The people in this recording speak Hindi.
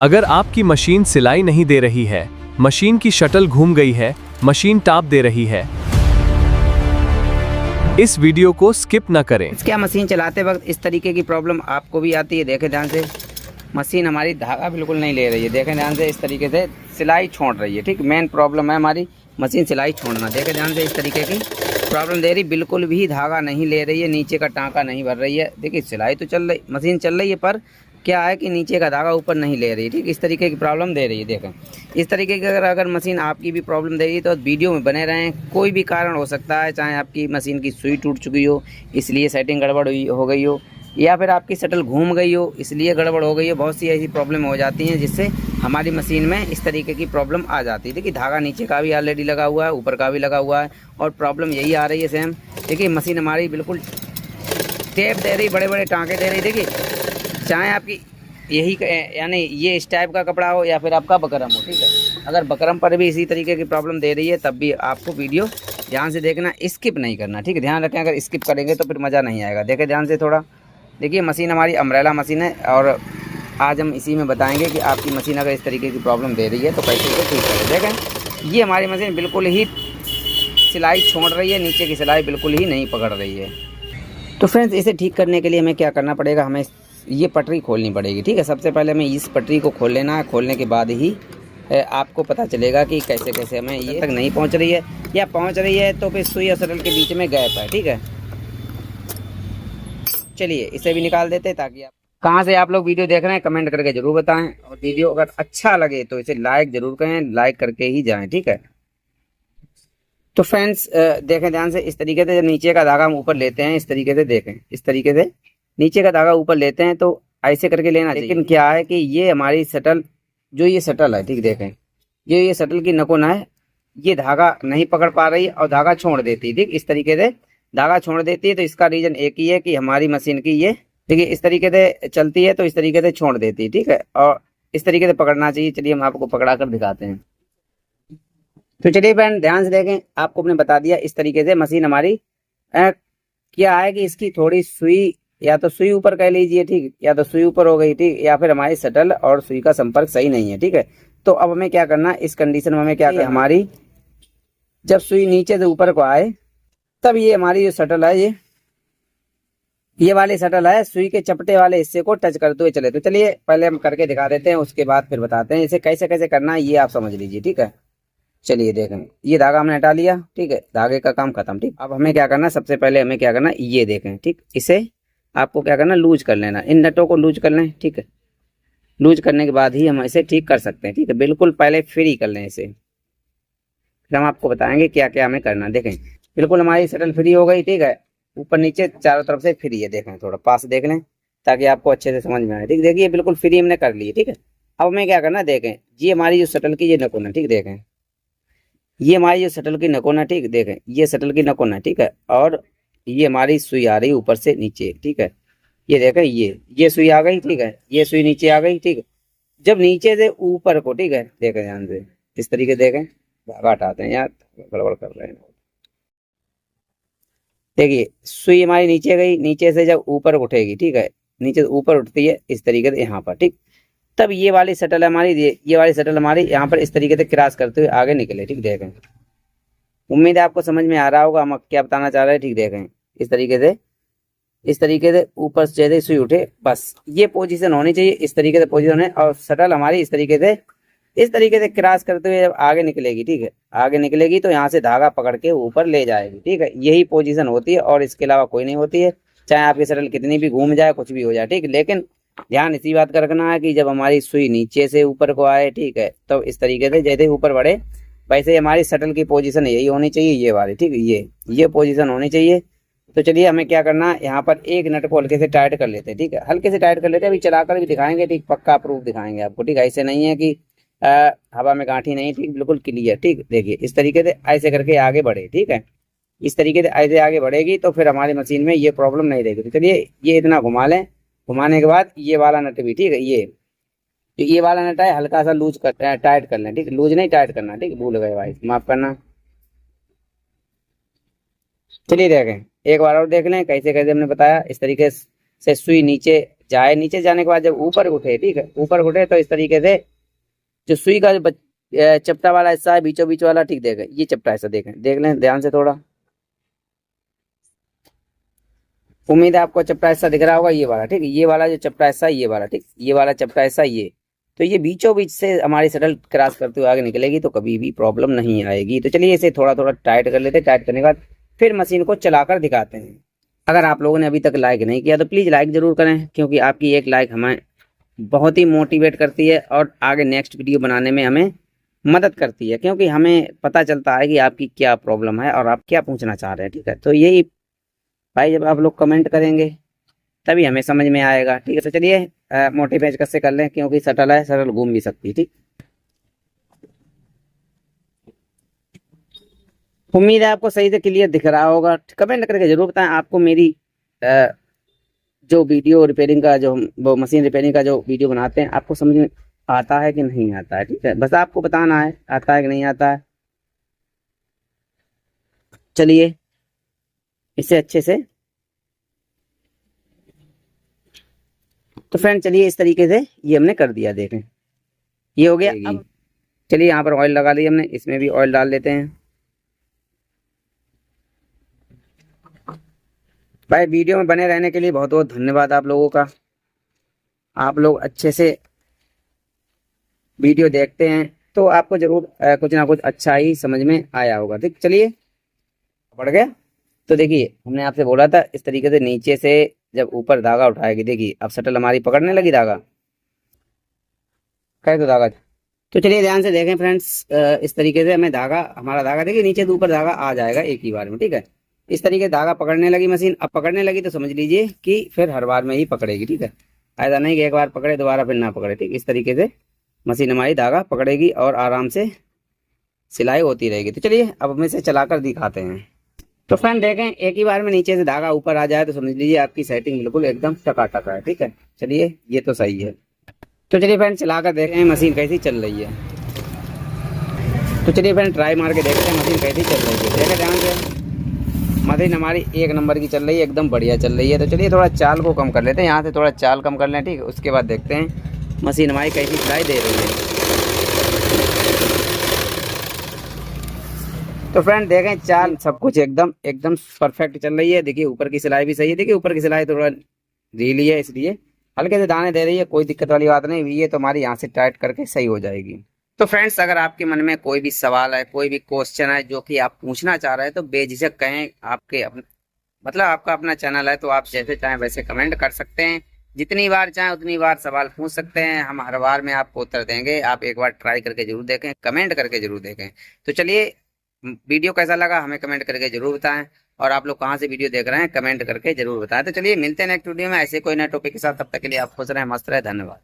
अगर आपकी मशीन सिलाई नहीं दे रही है, मशीन की शटल घूम गई है, मशीन टाप दे रही है, इस वीडियो को स्किप न करें। क्या मशीन चलाते वक्त इस तरीके की प्रॉब्लम आपको भी आती है? देखें ध्यान से, मशीन हमारी धागा बिल्कुल नहीं ले रही है। देखें ध्यान से, इस तरीके से सिलाई छोड़ रही है। ठीक, मेन प्रॉब्लम है हमारी मशीन सिलाई छोड़ना। देखें ध्यान से, इस तरीके की प्रॉब्लम दे रही, बिल्कुल भी धागा नहीं ले रही है, नीचे का टाँका नहीं भर रही है। देखिए सिलाई तो चल रही, मशीन चल रही है, पर क्या है कि नीचे का धागा ऊपर नहीं ले रही है। ठीक, इस तरीके की प्रॉब्लम दे रही है। देखें इस तरीके की अगर मशीन आपकी भी प्रॉब्लम दे रही है तो वीडियो में बने रहें। कोई भी कारण हो सकता है, चाहे आपकी मशीन की सुई टूट चुकी हो इसलिए सेटिंग गड़बड़ हो गई हो, या फिर आपकी शटल घूम गई हो इसलिए गड़बड़ हो गई हो। बहुत सी ऐसी प्रॉब्लम हो जाती हैं जिससे हमारी मशीन में इस तरीके की प्रॉब्लम आ जाती है। देखिए धागा नीचे का भी ऑलरेडी लगा हुआ है, ऊपर का भी लगा हुआ है, और प्रॉब्लम यही आ रही है सेम। देखिए मशीन हमारी बिल्कुल टेप दे रही, बड़े बड़े टाँके दे रही। देखिए चाहे आपकी यही यानी ये इस टाइप का कपड़ा हो या फिर आपका बकरम हो, ठीक है, अगर बकरम पर भी इसी तरीके की प्रॉब्लम दे रही है तब भी आपको वीडियो ध्यान से देखना, स्किप नहीं करना। ठीक है, ध्यान रखें, अगर स्किप करेंगे तो फिर मज़ा नहीं आएगा। देखें ध्यान से थोड़ा। देखिए मशीन हमारी अम्ब्रेला मशीन है, और आज हम इसी में बताएंगे कि आपकी मशीन अगर इस तरीके की प्रॉब्लम दे रही है तो कैसे इसे ठीक करें। देखें ये हमारी मशीन बिल्कुल ही सिलाई छोड़ रही है, नीचे की सिलाई बिल्कुल ही नहीं पकड़ रही है। तो फ्रेंड्स इसे ठीक करने के लिए हमें क्या करना पड़ेगा, हमें ये पटरी खोलनी पड़ेगी। ठीक है, सबसे पहले हमें इस पटरी को खोल लेना है। खोलने के बाद ही आपको पता चलेगा कि कैसे कैसे हमें ये तक नहीं पहुंच रही है, या पहुंच रही है तो फिर सुई और शटल के बीच में गैप है। ठीक है, चलिए इसे भी निकाल देते हैं, ताकि आप कहाँ से आप लोग वीडियो देख रहे हैं कमेंट करके जरूर बताएं, और वीडियो अगर अच्छा लगे तो इसे लाइक जरूर करें, लाइक करके ही जाएं। ठीक है, तो फ्रेंड्स देखें ध्यान से, इस तरीके से जब नीचे का धागा हम ऊपर लेते हैं, इस तरीके से देखें, इस तरीके से नीचे का धागा ऊपर लेते हैं तो ऐसे करके लेना चाहिए। लेकिन क्या है कि ये हमारी शटल, जो ये शटल है, ठीक देखें, ये शटल की नकोना है, ये धागा नहीं पकड़ पा रही है और धागा छोड़ देती है। ठीक, इस तरीके से धागा छोड़ देती है, तो इसका रीजन एक ही है कि हमारी मशीन की ये देखिए इस तरीके से चलती है तो इस तरीके से छोड़ देती है। ठीक है, और इस तरीके से पकड़ना चाहिए। चलिए हम आपको पकड़ा कर दिखाते हैं। तो चलिए फ्रेंड ध्यान से देखें, आपको हमने बता दिया इस तरीके से मशीन हमारी क्या है कि इसकी थोड़ी सुई, या तो सुई ऊपर कह लीजिए, ठीक, या तो सुई ऊपर हो गई, ठीक, या फिर हमारी शटल और सुई का संपर्क सही नहीं है। ठीक है, तो अब हमें क्या करना, इस कंडीशन में हमें क्या करना, हमारी जब सुई नीचे से ऊपर को आए तब ये हमारी जो शटल है, ये वाली शटल है, सुई के चपटे वाले हिस्से को टच करते हुए चले। तो चलिए पहले हम करके दिखा देते हैं, उसके बाद फिर बताते हैं इसे कैसे कैसे करना है, ये आप समझ लीजिए। ठीक है, चलिए देखें, ये धागा हमने हटा लिया। ठीक है, धागे का काम खत्म। ठीक, अब हमें क्या करना, सबसे पहले हमें क्या करना, ये देखें, ठीक, इसे आपको क्या करना, लूज कर लेना, इन नटों को लूज कर लें। ठीक है, लूज करने के बाद ही हम इसे ठीक कर सकते हैं। ठीक है, बिल्कुल पहले फ्री कर लें इसे, फिर हम आपको बताएंगे क्या क्या हमें करना। देखें बिल्कुल हमारी शटल फ्री हो गई। ठीक है, ऊपर नीचे चारों तरफ से फ्री है। देखें थोड़ा पास देख लें ताकि आपको अच्छे से समझ में आए। ठीक, देखिए बिल्कुल फ्री हमने कर ली है। ठीक है, अब हमें क्या करना, देखें ये हमारी जो शटल की ये नकोना, ठीक देखें, ये हमारी जो शटल की नकोना, ठीक देखें, ये शटल की नकोना, ठीक है, और ये हमारी सुई आ रही ऊपर से नीचे। ठीक है, ये देखें, ये सुई आ गई। ठीक है, ये सुई नीचे आ गई। ठीक है, जब नीचे से ऊपर को, ठीक है, देखें ध्यान से, इस तरीके देखें, धागा हटाते हैं, यार गड़बड़ कर रहे हैं। देखिए सुई हमारी नीचे गई, नीचे से जब ऊपर उठेगी, ठीक है, नीचे से ऊपर उठती है इस तरीके से यहाँ पर, ठीक, तब ये वाली शटल हमारी, ये वाली शटल हमारी यहाँ पर इस तरीके से क्रॉस करते हुए आगे निकले। ठीक देखें, उम्मीद है आपको समझ में आ रहा होगा हम क्या बताना चाह रहे हैं। ठीक देखें, इस तरीके से ऊपर से जैसे सुई उठे, बस ये पोजीशन होनी चाहिए, इस तरीके से पोजीशन है, और शटल हमारी इस तरीके से क्रॉस करते हुए जब आगे निकलेगी, ठीक है, आगे निकलेगी तो यहाँ से धागा पकड़ के ऊपर ले जाएगी। ठीक है, यही पोजीशन होती है और इसके अलावा कोई नहीं होती है, चाहे आपकी शटल कितनी भी घूम जाए, कुछ भी हो जाए। ठीक, लेकिन ध्यान इसी बात का रखना है कि जब हमारी सुई नीचे से ऊपर को आए, ठीक है, तो इस तरीके से जैसे ऊपर बढ़े वैसे हमारी शटल की पोजीशन यही होनी चाहिए, ये वाली। ठीक, ये पोजीशन होनी चाहिए। तो चलिए हमें क्या करना, यहाँ पर एक नट को हल्के से टाइट कर लेते हैं। ठीक है, हल्के से टाइट कर लेते हैं, अभी चलाकर भी दिखाएंगे। ठीक, पक्का प्रूफ दिखाएंगे आपको। ठीक, ऐसे नहीं है कि हवा में गांठी नहीं, ठीक, बिल्कुल क्लियर। ठीक, देखिए इस तरीके से ऐसे करके आगे बढ़े। ठीक है, इस तरीके से ऐसे आगे बढ़ेगी तो फिर हमारी मशीन में ये प्रॉब्लम नहीं रहेगी। तो चलिए ये इतना घुमा लें, घुमाने के बाद ये वाला नट भी, ठीक है, ये वाला नट है, हल्का सा लूज कर टाइट कर लें। ठीक, लूज नहीं टाइट करना। ठीक, भूल गए भाई, माफ करना। चलिए देखें, एक बार और देख लें कैसे कैसे हमने बताया। इस तरीके से सुई नीचे जाए, नीचे जाने के बाद जब ऊपर उठे, ठीक है, ऊपर उठे तो इस तरीके से जो सुई का जो चपटा वाला हिस्सा है बीचों बीच वाला, ठीक देखें, ये चपटा हिस्सा देखें, देख लें ध्यान से थोड़ा। उम्मीद है आपको चपटा हिस्सा दिख रहा होगा, ये वाला, ठीक है, ये वाला जो चपटा हिस्सा, ये वाला, ठीक, ये वाला चपटा हिस्सा, ये तो ये बीचों बीच से हमारी शटल क्रॉस करते हुए आगे निकलेगी तो कभी भी प्रॉब्लम नहीं आएगी। तो चलिए इसे थोड़ा थोड़ा टाइट कर लेते हैं। टाइट करने के बाद फिर मशीन को चलाकर दिखाते हैं। अगर आप लोगों ने अभी तक लाइक नहीं किया तो प्लीज़ लाइक ज़रूर करें, क्योंकि आपकी एक लाइक हमें बहुत ही मोटिवेट करती है और आगे नेक्स्ट वीडियो बनाने में हमें मदद करती है, क्योंकि हमें पता चलता है कि आपकी क्या प्रॉब्लम है और आप क्या पूछना चाह रहे हैं, ठीक है। तो यही भाई, जब आप लोग कमेंट करेंगे तभी हमें समझ में आएगा, ठीक है। तो चलिए मोटी पेचकस से कर लें, क्योंकि शटल है, शटल घूम भी सकती है, ठीक। उम्मीद है आपको सही से क्लियर दिख रहा होगा। कमेंट करके जरूर बताएं आपको मेरी जो वीडियो रिपेयरिंग का, जो वो मशीन रिपेयरिंग का जो वीडियो बनाते हैं, आपको समझ में आता है कि नहीं आता है, ठीक है। बस आपको बताना है आता है कि नहीं आता है। चलिए इसे अच्छे से, तो फ्रेंड चलिए इस तरीके से ये हमने कर दिया, देखें ये हो गया। अब चलिए यहाँ पर ऑयल लगा लिया हमने, इसमें भी ऑयल डाल लेते हैं। भाई वीडियो में बने रहने के लिए बहुत बहुत धन्यवाद आप लोगों का। आप लोग अच्छे से वीडियो देखते हैं तो आपको जरूर कुछ ना कुछ अच्छा ही समझ में आया होगा, ठीक। चलिए बढ़ गया। तो देखिए हमने आपसे बोला था इस तरीके से नीचे से जब ऊपर धागा उठाएगी, देखिए अब शटल हमारी पकड़ने लगी धागा, कहे तो धागा। तो चलिए ध्यान से देखें फ्रेंड्स, इस तरीके से हमें धागा, हमारा धागा देखिए नीचे से ऊपर धागा आ जाएगा एक ही बार में, ठीक है। इस तरीके से धागा पकड़ने लगी मशीन। अब पकड़ने लगी तो समझ लीजिए कि फिर हर बार में ही पकड़ेगी, ठीक है। ऐसा नहीं कि एक बार पकड़े दोबारा फिर ना पकड़े, ठीक। इस तरीके से मशीन हमारी धागा पकड़ेगी और आराम से सिलाई होती रहेगी। तो चलिए अब हम इसे चलाकर दिखाते हैं। तो फ्रेंड देखें एक ही बार में नीचे से धागा ऊपर आ जाए तो समझ लीजिए आपकी सेटिंग बिल्कुल एकदम टकाटक है, ठीक है। चलिए ये तो सही है। तो चलिए फ्रेंड चलाकर देखें मशीन कैसी चल रही है। तो चलिए फ्रेंड ट्राई मार के देखते हैं मशीन कैसी चल रही है। देखें ध्यान से, मशीन हमारी एक नंबर की चल रही है, एकदम बढ़िया चल रही है। तो चलिए थोड़ा चाल को कम कर लेते हैं, यहाँ से थोड़ा चाल कम कर लें, ठीक है। उसके बाद देखते हैं मशीन हमारी कैसी सिलाई दे रही है। तो फ्रेंड देखें चाल सब कुछ एकदम एकदम परफेक्ट चल रही है। देखिए ऊपर की सिलाई भी सही है, देखिए ऊपर की सिलाई थोड़ा ढीली है इसलिए हल्के से दाने दे रही है, कोई दिक्कत वाली बात नहीं। ये तो हमारी यहाँ से टाइट करके सही हो जाएगी। तो फ्रेंड्स अगर आपके मन में कोई भी सवाल है, कोई भी क्वेश्चन है जो कि आप पूछना चाह रहे हैं तो बेझिझक कहें। आपके मतलब आपका अपना चैनल है तो आप जैसे चाहें वैसे कमेंट कर सकते हैं, जितनी बार चाहें उतनी बार सवाल पूछ सकते हैं। हम हर बार में आपको उत्तर देंगे। आप एक बार ट्राई करके जरूर देखें, कमेंट करके जरूर देखें। तो चलिए वीडियो कैसा लगा हमें कमेंट करके जरूर बताएं, और आप लोग कहाँ से वीडियो देख रहे हैं कमेंट करके जरूर बताएं। तो चलिए मिलते हैं नेक्स्ट वीडियो में ऐसे कोई नए टॉपिक के साथ। तब तक के लिए आप खुश रहें, मस्त रहें, धन्यवाद।